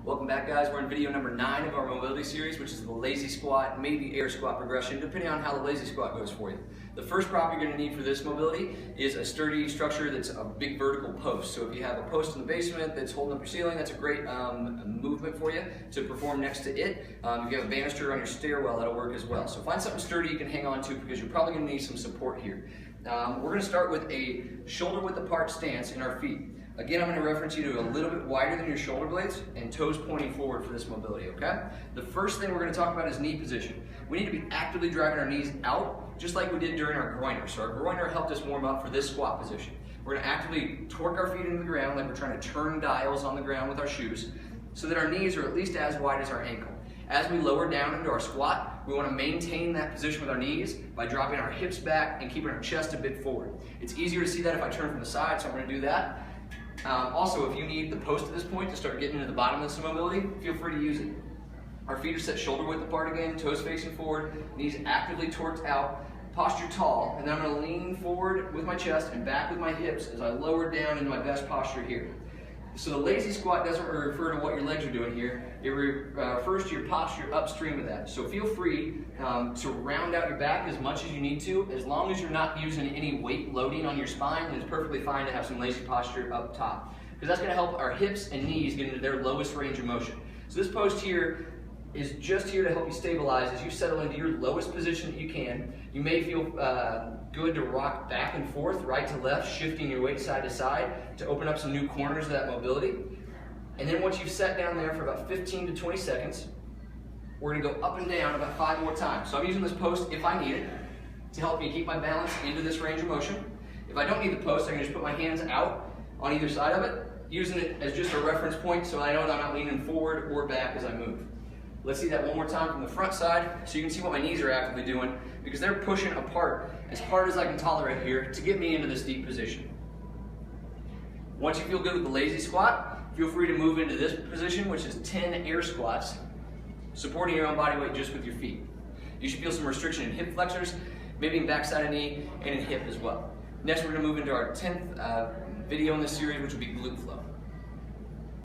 Welcome back, guys. We're in video number 9 of our mobility series, which is the lazy squat, maybe air squat progression, depending on how the lazy squat goes for you. The first prop you're going to need for this mobility is a sturdy structure that's a big vertical post. So if you have a post in the basement that's holding up your ceiling, that's a great movement for you to perform next to it. If you have a banister on your stairwell, that'll work as well. So find something sturdy you can hang on to because you're probably going to need some support here. We're going to start with a shoulder width apart stance in our feet. Again, I'm going to reference you to a little bit wider than your shoulder blades and toes pointing forward for this mobility, okay? The first thing we're going to talk about is knee position. We need to be actively driving our knees out, just like we did during our groiner. So our groiner helped us warm up for this squat position. We're going to actively torque our feet into the ground like we're trying to turn dials on the ground with our shoes so that our knees are at least as wide as our ankle. As we lower down into our squat, we want to maintain that position with our knees by dropping our hips back and keeping our chest a bit forward. It's easier to see that if I turn from the side, so I'm going to do that. Also, if you need the post at this point to start getting into the bottom of this mobility, feel free to use it. Our feet are set shoulder width apart again, toes facing forward, knees actively torqued out, posture tall, and then I'm going to lean forward with my chest and back with my hips as I lower down into my best posture here. So the lazy squat doesn't refer to what your legs are doing here. It refers to your posture upstream of that. So feel free to round out your back as much as you need to. As long as you're not using any weight loading on your spine, then it's perfectly fine to have some lazy posture up top. Because that's going to help our hips and knees get into their lowest range of motion. So this post here is just here to help you stabilize as you settle into your lowest position that you can. You may feel good to rock back and forth, right to left, shifting your weight side to side to open up some new corners of that mobility. And then once you've sat down there for about 15 to 20 seconds, we're gonna go up and down about 5 more times. So I'm using this post if I need it to help me keep my balance into this range of motion. If I don't need the post, I can just put my hands out on either side of it, using it as just a reference point so I know that I'm not leaning forward or back as I move. Let's see that one more time from the front side so you can see what my knees are actively doing because they're pushing apart as hard as I can tolerate here to get me into this deep position. Once you feel good with the lazy squat, feel free to move into this position, which is 10 air squats, supporting your own body weight just with your feet. You should feel some restriction in hip flexors, maybe in backside of knee and in hip as well. Next, we're going to move into our 10th video in this series, which will be glute flow.